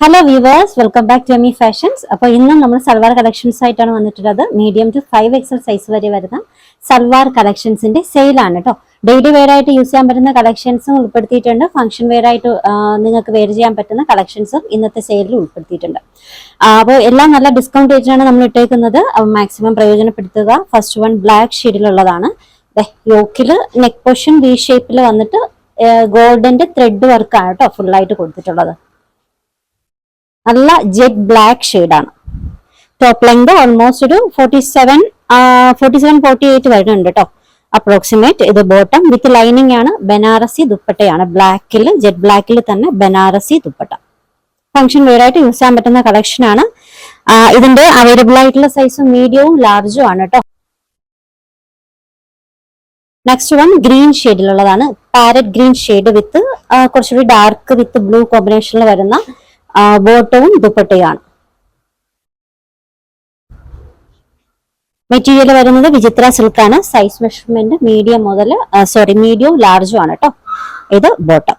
Hello viewers, welcome back to Emi fashions. അപ്പോൾ ഇന്നും നമ്മൾ സൽവാർ കളക്ഷൻസ് ആയിട്ടാണ് വന്നിട്ടുള്ളത്. മീഡിയം ടു 5XL സൈസ് വരെ വരുന്ന സൽവാർ കളക്ഷൻസിന്റെ സെയിലാണ് കേട്ടോ. ഡെയിലി വെയർ ആയിട്ട് യൂസ് ചെയ്യാൻ പറ്റുന്ന കളക്ഷൻസും ഉൾപ്പെടുത്തിയിട്ടുണ്ട്. ഫംഗ്ഷൻ വെയർ ആയിട്ട് നിങ്ങൾക്ക് വെയർ ചെയ്യാൻ പറ്റുന്ന കളക്ഷൻസും ഇന്നത്തെ സെയിലിൽ ഉൾപ്പെടുത്തിയിട്ടുണ്ട്. അപ്പോൾ എല്ലാം നല്ല ഡിസ്കൗണ്ട് റേറ്റിലാണ് നമ്മൾ ഇട്ടേക്കുന്നത്. മാക്സിമം പ്രയോജനപ്പെടുത്തുക. ഫസ്റ്റ് വൺ ബ്ലാക്ക് ഷെയ്ഡിലുള്ളതാണ്. യോക്കില് നെക്ക് പോർഷൻ വി ഷേപ്പിൽ വന്നിട്ട് ഗോൾഡന്റെ ത്രെഡ് വർക്കാണ് കേട്ടോ ഫുള്ളായിട്ട് കൊടുത്തിട്ടുള്ളത്. നല്ല ജെറ്റ് ബ്ലാക്ക് ഷെയ്ഡാണ്. ടോപ്പ് ലെങ്ത് ഓൾമോസ്റ്റ് ഒരു 47-48 വരുന്നുണ്ട് കേട്ടോ അപ്രോക്സിമേറ്റ്. ഇത് ബോട്ടം വിത്ത് ലൈനിങ് ആണ്. ബനാറസി ദുപ്പട്ടയാണ്. ബ്ലാക്കിൽ ജെറ്റ് ബ്ലാക്കിൽ തന്നെ ബനാറസി ദുപ്പട്ട. ഫംഗ്ഷൻ വെയർ ആയിട്ട് യൂസ് ചെയ്യാൻ പറ്റുന്ന കളക്ഷൻ ആണ്. ഇതിന്റെ അവൈലബിൾ ആയിട്ടുള്ള സൈസും മീഡിയവും ലാർജും ആണ് കേട്ടോ. നെക്സ്റ്റ് വൺ ഗ്രീൻ ഷെയ്ഡിലുള്ളതാണ്. പാരറ്റ് ഗ്രീൻ ഷെയ്ഡ് വിത്ത് കുറച്ചുകൂടി ഡാർക്ക് വിത്ത് ബ്ലൂ കോമ്പിനേഷനിൽ വരുന്ന ബോട്ടവും ദുപ്പട്ടയാണ്. മെറ്റീരിയൽ വരുന്നത് വിചിത്ര സിൽക്കാണ്. സൈസ് മെഷർമെന്റ് മീഡിയം ലാർജും ആണ് കേട്ടോ. ഇത് ബോട്ടം.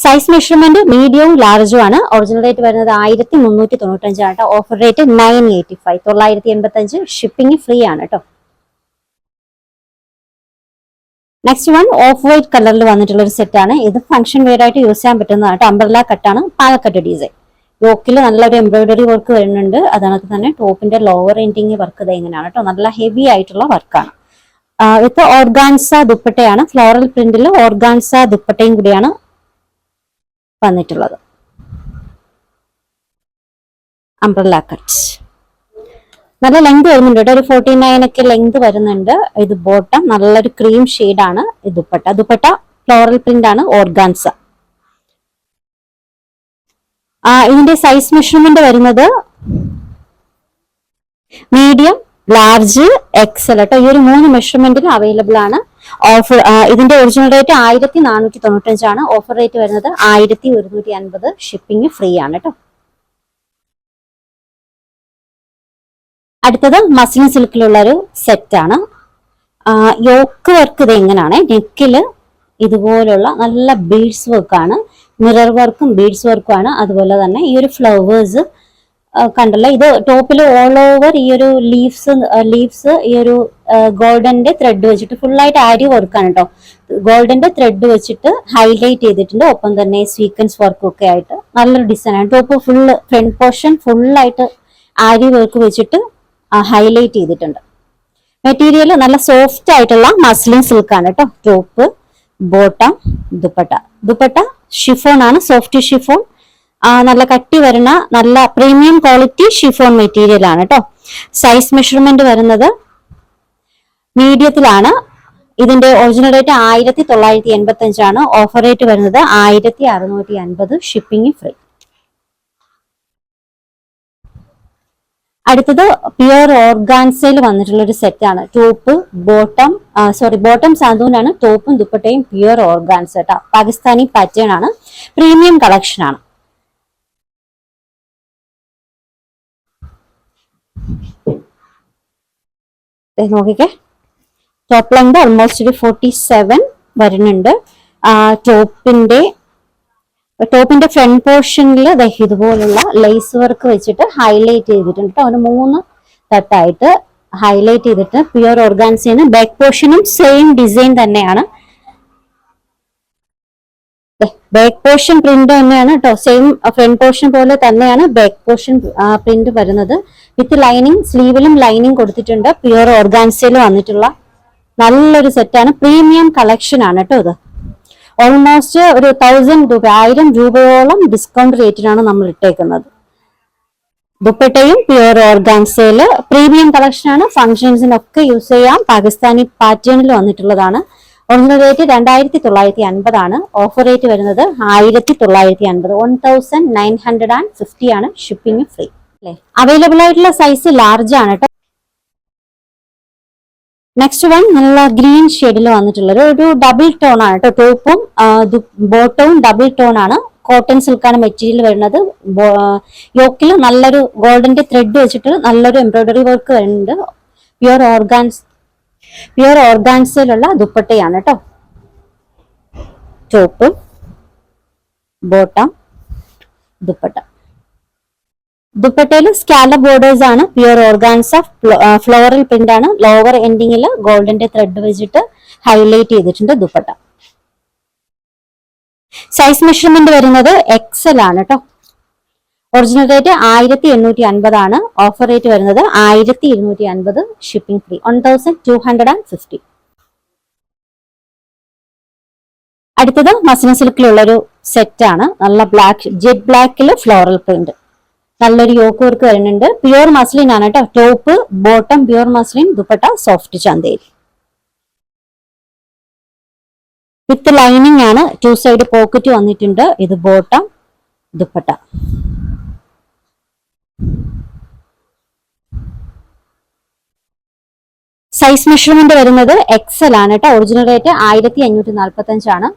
സൈസ് മെഷർമെന്റ് മീഡിയവും ലാർജും ആണ്. ഒറിജിനൽ റേറ്റ് വരുന്നത് 1395 ആണ് കേട്ടോ. Offer rate 985, 985. ഷിപ്പിംഗ് ഫ്രീ ആണ് കേട്ടോ. നെക്സ്റ്റ് വൺ ഓഫ് വൈറ്റ് കളറിൽ വന്നിട്ടുള്ള ഒരു സെറ്റ് ആണ്. ഇത് ഫംഗ്ഷൻ വെയർ ആയിട്ട് യൂസ് ചെയ്യാൻ പറ്റുന്നതാണ്. അംബ്രല്ല കട്ടാണ്. പാലക്കട്ട് ഡിസൈൻ. യോക്കിൽ നല്ലൊരു എംബ്രോയിഡറി വർക്ക് വരുന്നുണ്ട്. അതാണ് തന്നെ ടോപ്പിന്റെ ലോവർ എൻഡിങ് വർക്ക് ഇങ്ങനെയാണ് കേട്ടോ. നല്ല ഹെവി ആയിട്ടുള്ള വർക്കാണ്. വിത്ത് ഓർഗാൻസ ദുപ്പട്ടയാണ്. ഫ്ലോറൽ പ്രിന്റിൽ ഓർഗാൻസ ദുപ്പട്ടയും കൂടിയാണ് വന്നിട്ടുള്ളത്. Umbrella cut. നല്ല ലെങ്ത് വരുന്നുണ്ട് കേട്ടോ. ഒരു 49 ഒക്കെ ലെങ്ത് വരുന്നുണ്ട്. ഇത് ബോട്ടം നല്ലൊരു ക്രീം ഷെയ്ഡാണ്. ദുപ്പട്ട ഫ്ലോറൽ പ്രിന്റ് ആണ്. ഓർഗാൻസ. ഇതിന്റെ സൈസ് മെഷർമെന്റ് വരുന്നത് മീഡിയം, ലാർജ്, എക്സൽ കേട്ടോ. ഈ ഒരു 3 മെഷർമെന്റിൽ അവൈലബിൾ ആണ്. ഓഫർ ഇതിന്റെ ഒറിജിനൽ റേറ്റ് 1495 ആണ്. ഓഫർ റേറ്റ് വരുന്നത് 1150. ഷിപ്പിംഗ് ഫ്രീ ആണ് കേട്ടോ. അടുത്തത് മസ്ലിൻ സിൽക്കിലുള്ള ഒരു സെറ്റ് ആണ്. യോക്ക് വർക്ക് ഇത് എങ്ങനെയാണ്. നെക്കില് ഇതുപോലുള്ള നല്ല ബീഡ്സ് വർക്കാണ്. മിറർ വർക്കും ബീഡ്സ് വർക്കും ആണ്. അതുപോലെ തന്നെ ഈ ഒരു ഫ്ലവേഴ്സ് കണ്ടല്ലോ. ഇത് ടോപ്പിൽ ഓൾ ഓവർ ഈ ഒരു ലീവ്സ് ഈ ഒരു ഗോൾഡന്റെ ത്രെഡ് വെച്ചിട്ട് ഫുള്ളായിട്ട് ആരി വർക്കാണ് കേട്ടോ. ഗോൾഡന്റെ ത്രെഡ് വെച്ചിട്ട് ഹൈലൈറ്റ് ചെയ്തിട്ടുണ്ട്. ഒപ്പം തന്നെ സ്വീക്വൻസ് വർക്കും ഒക്കെ ആയിട്ട് നല്ലൊരു ഡിസൈൻ ആണ്. ടോപ്പ് ഫുള്ള് ഫ്രണ്ട് പോർഷൻ ഫുള്ളായിട്ട് ആരി വർക്ക് വെച്ചിട്ട് ഹൈലൈറ്റ് ചെയ്തിട്ടുണ്ട്. മെറ്റീരിയൽ നല്ല സോഫ്റ്റ് ആയിട്ടുള്ള മസ്ലിൻ സിൽക്ക് ആണ് കേട്ടോ. ടോപ്പ്, ബോട്ടം, ദുപ്പട്ട ഷിഫോൺ ആണ്. Soft chiffon. നല്ല കട്ടി വരുന്ന നല്ല പ്രീമിയം ക്വാളിറ്റി ഷിഫോൺ മെറ്റീരിയൽ ആണ് കേട്ടോ. സൈസ് മെഷർമെന്റ് വരുന്നത് മീഡിയത്തിലാണ്. ഇതിന്റെ ഒറിജിനൽ റേറ്റ് 1985 ആണ്. ഓഫർ റേറ്റ് വരുന്നത് 1650. Shipping free. അടുത്തത് പ്യുർ ഓർഗാൻസയിൽ വന്നിട്ടുള്ള ഒരു സെറ്റ് ആണ്. ബോട്ടം സാന്തൂനാണ്. ടോപ്പും ദുപ്പട്ടയും പ്യുർ ഓർഗാൻസ കേട്ടോ. പാകിസ്ഥാനി പാറ്റേൺ ആണ്. പ്രീമിയം കളക്ഷൻ ആണ്. നോക്കിക്കേ. ടോപ്പ് ലെങ്ത് ഓൾമോസ്റ്റ് ഒരു 47 വരുന്നുണ്ട്. ടോപ്പിന്റെ ഫ്രണ്ട് പോർഷനിൽ ഇതുപോലുള്ള ലേസ് വർക്ക് വെച്ചിട്ട് ഹൈലൈറ്റ് ചെയ്തിട്ടുണ്ട്. ഒരു 3 തട്ടായിട്ട് ഹൈലൈറ്റ് ചെയ്തിട്ട് പ്യുർ ഓർഗാൻസയാണ്. ബാക്ക് പോർഷനും സെയിം ഡിസൈൻ തന്നെയാണ്. ബാക്ക് പോർഷൻ പ്രിന്റ് തന്നെയാണ് കേട്ടോ. സെയിം ഫ്രണ്ട് പോർഷൻ പോലെ തന്നെയാണ് ബാക്ക് പോർഷൻ പ്രിന്റ് വരുന്നത്. വിത്ത് ലൈനിങ്, സ്ലീവിലും ലൈനിങ് കൊടുത്തിട്ടുണ്ട്. പ്യുർ ഓർഗാൻസയിൽ വന്നിട്ടുള്ള നല്ലൊരു സെറ്റാണ്. പ്രീമിയം കളക്ഷൻ ആണ് കേട്ടോ. ഇത് ഓൾമോസ്റ്റ് ഒരു 1000 രൂപയോളം ഡിസ്കൗണ്ട് റേറ്റിനാണ് നമ്മൾ ഇട്ടേക്കുന്നത്. ദുപ്പട്ടയും പ്യുർ ഓർഗാൻസയില് പ്രീമിയം കളക്ഷൻ ആണ്. ഫംഗ്ഷൻസിനൊക്കെ യൂസ് ചെയ്യാം. പാകിസ്ഥാനി പാറ്റേണിൽ വന്നിട്ടുള്ളതാണ്. ഒറിജിനൽ റേറ്റ് 2950 ആണ്. ഓഫർ റേറ്റ് വരുന്നത് 1950, 1950 ആണ്. ഷിപ്പിംഗ് ഫ്രീ അല്ലേ. അവൈലബിൾ ആയിട്ടുള്ള സൈസ് ലാർജ് ആണ് കേട്ടോ. നെക്സ്റ്റ് വൺ നല്ല ഗ്രീൻ ഷെയ്ഡിൽ വന്നിട്ടുള്ള ഒരു ഡബിൾ ടോൺ ആണ് കേട്ടോ. ടോപ്പും ബോട്ടവും ഡബിൾ ടോൺ ആണ്. കോട്ടൺ സിൽക്കാണ് മെറ്റീരിയൽ വരുന്നത്. യോക്കിൽ നല്ലൊരു ഗോൾഡന്റെ ത്രെഡ് വെച്ചിട്ട് നല്ലൊരു എംബ്രോയിഡറി വർക്ക് വരുന്നുണ്ട്. പ്യുർ ഓർഗാൻസിലുള്ള ദുപ്പട്ടയാണ് കേട്ടോ. Top bottom, dupatta. ദുപ്പട്ടയിൽ സ്കാലപ്പ് ബോർഡേഴ്സ് ആണ്, പ്യുർ ഓർഗാൻസ ഫ്ലോറൽ പ്രിന്റ് ആണ്. ലോവർ എൻഡിങ്ങിൽ ഗോൾഡിന്റെ ത്രെഡ് വെച്ചിട്ട് ഹൈലൈറ്റ് ചെയ്തിട്ടുണ്ട് ദുപ്പട്ട. സൈസ് മെഷർമെന്റ് വരുന്നത് എക്സൽ ആണ് കേട്ടോ. ഒറിജിനൽ റേറ്റ് 1850 ആണ്. ഓഫർ റേറ്റ് വരുന്നത് 1250, ഷിപ്പിംഗ് ഫ്രീ, 1250. അടുത്തത് മസ്ലിൻ സിൽക്കിലുള്ള ഒരു സെറ്റ് ആണ്. നല്ല ബ്ലാക്ക്, ജെറ്റ് ബ്ലാക്കിൽ ഫ്ലോറൽ പ്രിന്റ്, നല്ലൊരു യോക്ക് വർക്ക് വരുന്നുണ്ട്. പ്യുർ മസ്ലിൻ ആണ് കേട്ടോ. Top bottom pure muslin, dupatta soft Chanderi വിത്ത് ലൈനിങ് ആണ്. 2 സൈഡ് പോക്കറ്റ് വന്നിട്ടുണ്ട്. ഇത് ബോട്ടം, ദുപ്പട്ട. സൈസ് മെഷർമെന്റ് വരുന്നത് എക്സൽ ആണ് കേട്ടോ. ഒറിജിനൽ റേറ്റ് 1545 ആണ്.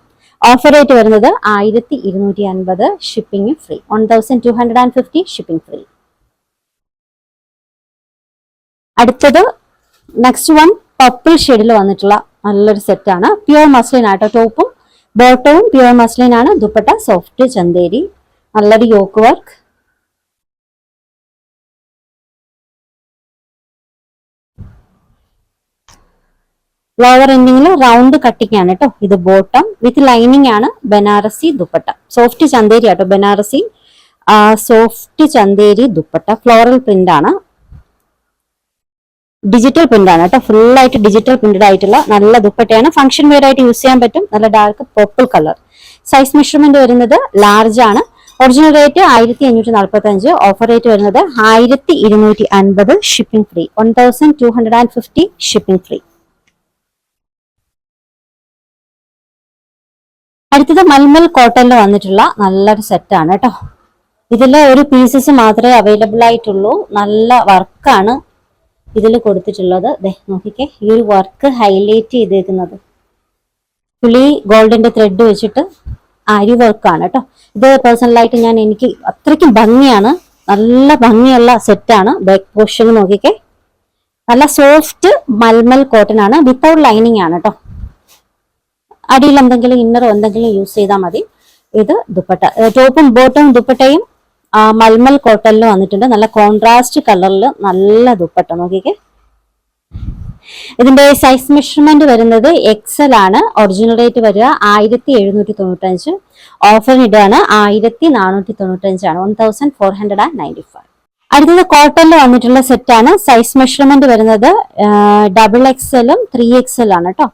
ഓഫർ റേറ്റ് വരുന്നത് 1250, ഷിപ്പിംഗ് ഫ്രീ, 1250, ഷിപ്പിംഗ് ഫ്രീ. അടുത്തത് നെക്സ്റ്റ് വൺ പർപ്പിൾ ഷെയ്ഡിൽ വന്നിട്ടുള്ള നല്ലൊരു സെറ്റ് ആണ്. പ്യുർ മസ്ലിൻ ആട്ടോ. ടോപ്പും ബോട്ടവും പ്യുർ മസ്ലിൻ ആണ്. ദുപ്പട്ട സോഫ്റ്റ് ചന്തേരി, നല്ലൊരു യോക്ക് വർക്ക്. ലോവർ എൻഡിങ്ങിൽ റൗണ്ട് കട്ടിങ് ആണ് കേട്ടോ. ഇത് ബോട്ടം വിത്ത് ലൈനിങ് ആണ്. ബനാറസി ദുപ്പട്ട, സോഫ്റ്റ് ചന്തേരി ആട്ടോ. Banarasi soft Chanderi dupatta, floral print ആണ്. ഡിജിറ്റൽ പ്രിന്റ് ആണ് കേട്ടോ. ഫുൾ ആയിട്ട് ഡിജിറ്റൽ പ്രിന്റഡ് ആയിട്ടുള്ള നല്ല ദുപ്പട്ടയാണ്. ഫംഗ്ഷൻ വെയർ ആയിട്ട് യൂസ് ചെയ്യാൻ പറ്റും. നല്ല dark purple colour. Size measurement വരുന്നത് ലാർജ് ആണ്. ഒറിജിനൽ റേറ്റ് 1545, ഓഫർ റേറ്റ് വരുന്നത് 1250, ഷിപ്പിംഗ് ഫ്രീ, 1250, ഷിപ്പിംഗ് ഫ്രീ. അടുത്തത് മൽമൽ കോട്ടണിൽ വന്നിട്ടുള്ള നല്ലൊരു സെറ്റ് ആണ് കേട്ടോ. ഇതില് ഒരു പീസസ് മാത്രമേ അവൈലബിൾ ആയിട്ടുള്ളൂ. നല്ല വർക്കാണ് ഇതിൽ കൊടുത്തിട്ടുള്ളത്. നോക്കിക്കേ, ഈ ഒരു വർക്ക് ഹൈലൈറ്റ് ചെയ്തേക്കുന്നത് പുളി ഗോൾഡിന്റെ ത്രെഡ് വെച്ചിട്ട് അരി വർക്കാണ് കേട്ടോ. ഇത് പേഴ്സണലായിട്ട് എനിക്ക് അത്രയ്ക്കും ഭംഗിയാണ്. നല്ല ഭംഗിയുള്ള സെറ്റാണ്. ബാക്ക് പോർഷൻ നോക്കിക്കേ, നല്ല സോഫ്റ്റ് മൽമൽ കോട്ടൺ ആണ്. വിത്തൗട്ട് ലൈനിങ് ആണ് കേട്ടോ. അടിയിൽ എന്തെങ്കിലും ഇന്നറോ എന്തെങ്കിലും യൂസ് ചെയ്താൽ മതി. ഇത് ദുപ്പട്ട, ടോപ്പും ബോട്ടവും ദുപ്പട്ടയും മൽമൽ കോട്ടണിൽ വന്നിട്ടുണ്ട്. നല്ല കോൺട്രാസ്റ്റ് കളറിൽ നല്ല ദുപ്പട്ട നോക്കിക്കേ. ഇതിന്റെ സൈസ് മെഷർമെന്റ് വരുന്നത് എക്സൽ ആണ്. ഒറിജിനൽ റേറ്റ് വരിക 1795, ഓഫർ ഇടാണ് 1495 ആണ്, 1495. അടുത്തത് കോട്ടണിൽ വന്നിട്ടുള്ള സെറ്റ് ആണ്. സൈസ് മെഷർമെന്റ് വരുന്നത് XXL 3XL ആണ് കേട്ടോ.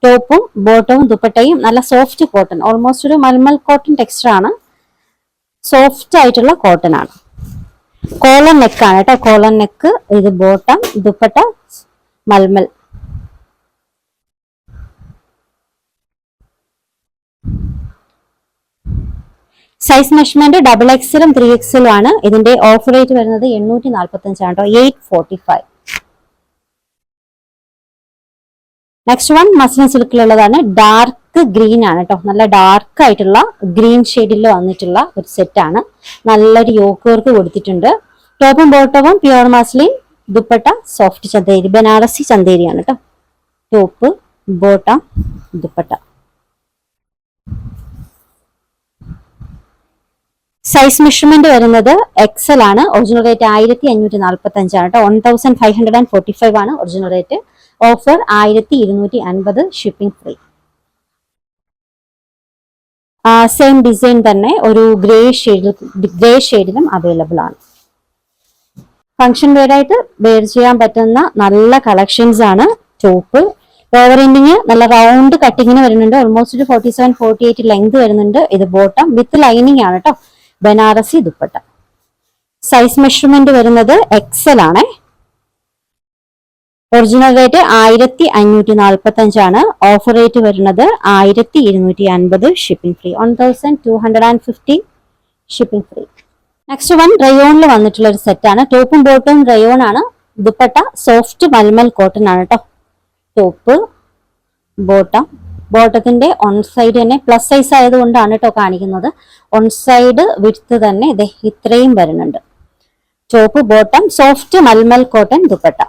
ടോപ്പും ബോട്ടവും ദുപ്പട്ടയും നല്ല സോഫ്റ്റ് കോട്ടൺ, ഓൾമോസ്റ്റ് ഒരു മൽമൽ കോട്ടൺ ടെക്സ്ചർ ആണ്. സോഫ്റ്റ് ആയിട്ടുള്ള കോട്ടൺ ആണ്. കോളർ നെക്ക് ആണ് കേട്ടോ. Collar neck. ഇത് bottom, dupatta mulmul. Size measurement XXL 3XL ആണ്. ഇതിന്റെ ഓഫർ റേറ്റ് വരുന്നത് 845 ആണ് കേട്ടോ, 845. നെക്സ്റ്റ് വൺ മസ്ലിൻ സിൽക്കിലുള്ളതാണ്. ഡാർക്ക് ഗ്രീൻ ആണ് കേട്ടോ. നല്ല ഡാർക്ക് ആയിട്ടുള്ള ഗ്രീൻ ഷെയ്ഡിൽ വന്നിട്ടുള്ള ഒരു സെറ്റ് ആണ്. നല്ലൊരു യോക്ക് വർക്ക് കൊടുത്തിട്ടുണ്ട്. ടോപ്പും ബോട്ടവും pure muslin, dupatta soft Chanderi, Banarasi ചന്തേരിയാണ് കേട്ടോ. Top bottom dupatta. Size measurement വരുന്നത് എക്സൽ ആണ്. ഒറിജിനൽ റേറ്റ് 1545 ആണ് കേട്ടോ, 1545 ആണ് original rate. Offer 1250, shipping free. Same design തന്നെ ഒരു ഗ്രേ ഷെയ്ഡിലും അവൈലബിൾ ആണ്. ഫംഗ്ഷൻ വെയർ ആയിട്ട് വെയർ ചെയ്യാൻ പറ്റുന്ന നല്ല കളക്ഷൻസ് ആണ്. ടോപ്പ് ലോവർ എൻഡിങ് നല്ല റൗണ്ട് കട്ടിങ്ങിന് വരുന്നുണ്ട്. ഓൾമോസ്റ്റ് ഒരു 47-48 ലെങ്ത് വരുന്നുണ്ട്. ഇത് ബോട്ടം വിത്ത് ലൈനിങ് ആണ് കേട്ടോ. ബനാറസി ദുപ്പട്ട. സൈസ് മെഷർമെന്റ് വരുന്നത് എക്സൽ ആണ്. ഒറിജിനൽ റേറ്റ് 1545 ആണ്. ഓഫർ റേറ്റ് വരുന്നത് 1250, shipping free, 1250, shipping free. Next one റയോണിൽ വന്നിട്ടുള്ള ഒരു സെറ്റ് ആണ്. ടോപ്പും ബോട്ടും റയോൺ ആണ്. ദുപ്പട്ട സോഫ്റ്റ് മൽമൽ കോട്ടൺ ആണ് കേട്ടോ. Top bottom. ബോട്ടത്തിന്റെ ഓൺ സൈഡ് തന്നെ പ്ലസ് സൈസ് ആയതുകൊണ്ടാണ് കേട്ടോ കാണിക്കുന്നത്. ഓൺ സൈഡ് വിഡ്ത്ത് തന്നെ ഇത്രയും വരുന്നുണ്ട്. Top bottom soft mulmul cotton dupatta.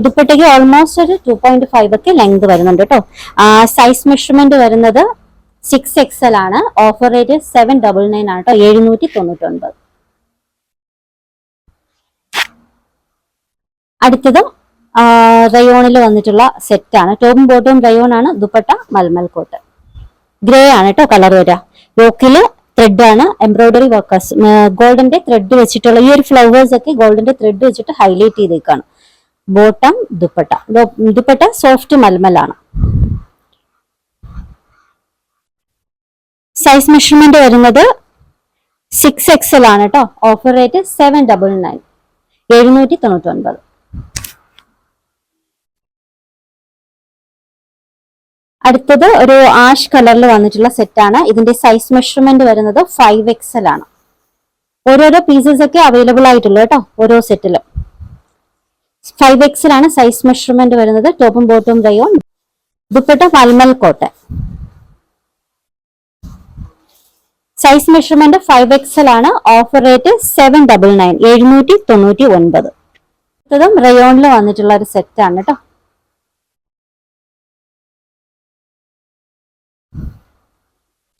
ദുപ്പട്ടയ്ക്ക് ഓൾമോസ്റ്റ് ഒരു 2.5 ഒക്കെ ലെങ്ത് വരുന്നുണ്ട് കേട്ടോ. സൈസ് മെഷർമെന്റ് വരുന്നത് 6XL ആണ്. ഓഫർ റേറ്റ് 799 ആണ് കേട്ടോ, 799. അടുത്തതും റയോണിൽ വന്നിട്ടുള്ള സെറ്റാണ്. ടോപ്പും ബോട്ടവും റയോൺ ആണ്. ദുപ്പട്ട മൽമൽ കോട്ട്, ഗ്രേ ആണ് കേട്ടോ കളർ വരിക. യോക്കില് ത്രെഡ് ആണ്, എംബ്രോയിഡറി വർക്കേഴ്സ്, ഗോൾഡന്റെ ത്രെഡ് വെച്ചിട്ടുള്ള ഈ ഒരു ഫ്ലവേഴ്സ് ഒക്കെ ഗോൾഡന്റെ ത്രെഡ് വെച്ചിട്ട് ഹൈലൈറ്റ് ചെയ്തേക്കാണ്. ബോട്ടം ദുപ്പട്ട, ദുപ്പട്ട സോഫ്റ്റ് മൽമലാണ്. സൈസ് മെഷർമെന്റ് വരുന്നത് 6XL ആണ് കേട്ടോ. Offer rate 799, 799. അടുത്തത് ഒരു ആഷ് കളറിൽ വന്നിട്ടുള്ള സെറ്റാണ്. ഇതിന്റെ സൈസ് മെഷർമെന്റ് വരുന്നത് 5XL ആണ്. ഓരോരോ പീസസ് ഒക്കെ അവൈലബിൾ ആയിട്ടുള്ളൂ കേട്ടോ ഓരോ സെറ്റിലും. 5XL ആണ് സൈസ് മെഷർമെന്റ് വരുന്നത്. ടോപ്പും ബോട്ടും rayon, dupatta mulmul cotton. Size measurement 5XL ആണ്. Offer rate 799, 799. അടുത്തതും റയോണിൽ വന്നിട്ടുള്ള ഒരു സെറ്റ് ആണ് കേട്ടോ.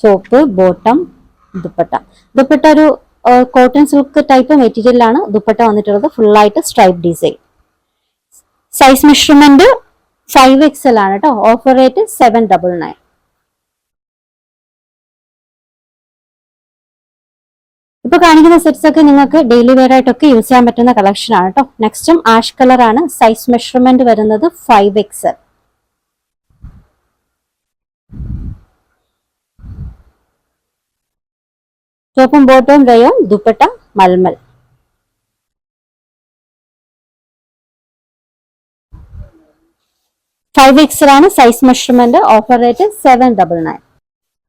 ചോപ്പ് ബോട്ടം ദുപ്പട്ട. ദുപ്പട്ട ഒരു കോട്ടൺ സിൽക്ക് ടൈപ്പ് മെറ്റീരിയലാണ് ദുപ്പട്ട വന്നിട്ടുള്ളത്. ഫുൾ ആയിട്ട് stripe design. Size measurement 5XL ആണ് കേട്ടോ. Offer rate 799. ഇപ്പൊ കാണിക്കുന്ന സെറ്റ്സ് ഒക്കെ നിങ്ങൾക്ക് ഡെയിലി വെയർ ആയിട്ടൊക്കെ യൂസ് ചെയ്യാൻ പറ്റുന്ന കളക്ഷൻ ആണ് കേട്ടോ. നെക്സ്റ്റും ആഷ് കളർ ആണ്. സൈസ് മെഷർമെന്റ് വരുന്നത് 5XL. ടോപ്പും ബോട്ടവും rayon, dupatta mulmul. Five XL ആണ് സൈസ് മെഷർമെന്റ്. Offer rate 799.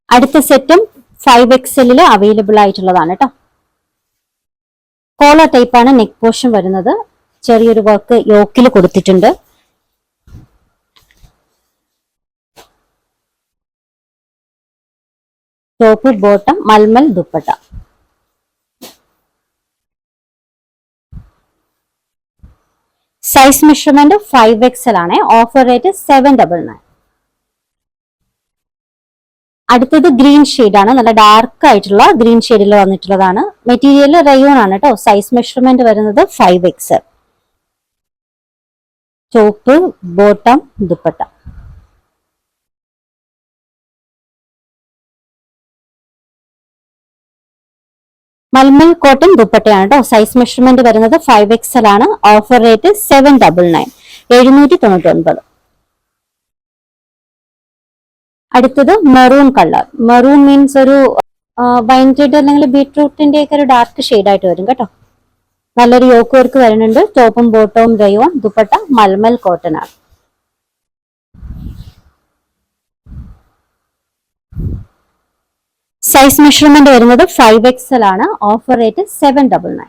അടുത്ത സെറ്റും 5XL അവൈലബിൾ ആയിട്ടുള്ളതാണ് കേട്ടോ. കോളർ ടൈപ്പ് ആണ് നെക്ക് പോർഷൻ വരുന്നത്. ചെറിയൊരു വർക്ക് യോക്കിൽ കൊടുത്തിട്ടുണ്ട്. Top bottom mulmul dupatta. Size measurement 5XL ആണ്. Offer rate 799. അടുത്തത് ഗ്രീൻ ആണ്. നല്ല ഡാർക്ക് ആയിട്ടുള്ള ഗ്രീൻ ഷെയ്ഡിൽ വന്നിട്ടുള്ളതാണ്. മെറ്റീരിയൽ റയോൺ ആണ് കേട്ടോ. സൈസ് മെഷർമെന്റ് വരുന്നത് 5XL. Top bottom dupatta. Mulmul cotton ദുപ്പട്ടയാണ് കേട്ടോ. സൈസ് മെഷർമെന്റ് വരുന്നത് 5XL ആണ്. Offer rate 799, 799. അടുത്തത് മെറൂൺ കളർ. മെറൂൺ മീൻസ് ഒരു വൈൻ റെഡ് അല്ലെങ്കിൽ ബീട്രൂട്ടിന്റെ ഒക്കെ ഒരു ഡാർക്ക് ഷെയ്ഡ് ആയിട്ട് വരും കേട്ടോ. നല്ലൊരു യോക്ക് വർക്ക് വരുന്നുണ്ട്. ടോപ്പും ബോട്ടവും റയോൺ, ദുപ്പട്ട മൽമൽ കോട്ടൺ ആണ്. സൈസ് മെഷർമെന്റ് വരുന്നത് 5XL ആണ്. Offer rate 799.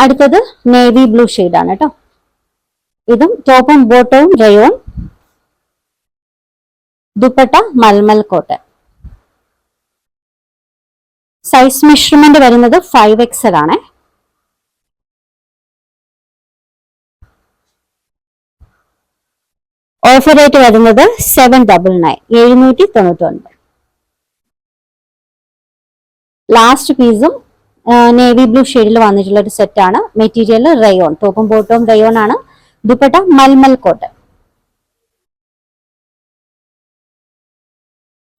അടുത്തത് നേവി ബ്ലൂ ഷെയ്ഡ് ആണ് കേട്ടോ. ഇതും ടോപ്പും ബോട്ടവും rayon, dupatta mulmul cotton. Size measurement വരുന്നത് 5XL ആണ്. ഓഫർ റേറ്റ് വരുന്നത് 799, 799. ലാസ്റ്റ് പീസും നേവി ബ്ലൂ ഷെയ്ഡിൽ വന്നിട്ടുള്ള ഒരു സെറ്റ് ആണ്. മെറ്റീരിയൽ റയോൺ, ടോപ്പും ബോട്ടവും റയോൺ ആണ്. ദുപ്പട്ട മൽമൽ കോട്ടൺ.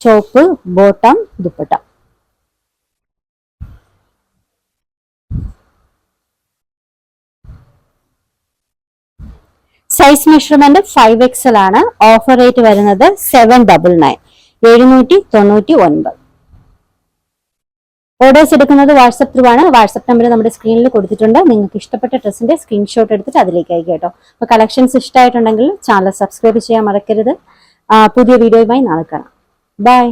ചോപ്പ് bottom dupatta. Size measurement 5XL ആണ്. ഓഫർ റേറ്റ് വരുന്നത് 799, 799. ഓർഡേഴ്സ് എടുക്കുന്നത് വാട്സപ്പ് ത്രൂ ആണ്. വാട്സപ്പ് നമ്പർ നമ്മുടെ സ്ക്രീനിൽ കൊടുത്തിട്ടുണ്ട്. നിങ്ങൾക്ക് ഇഷ്ടപ്പെട്ട ഡ്രസ്സിന്റെ സ്ക്രീൻഷോട്ട് എടുത്തിട്ട് അതിലേക്ക് അയക്കുക കേട്ടോ. അപ്പോൾ കളക്ഷൻസ് ഇഷ്ടമായിട്ടുണ്ടെങ്കിൽ ചാനൽ സബ്സ്ക്രൈബ് ചെയ്യാൻ മറക്കരുത്. പുതിയ വീഡിയോയുമായി നാളെ കാണാം. ബൈ.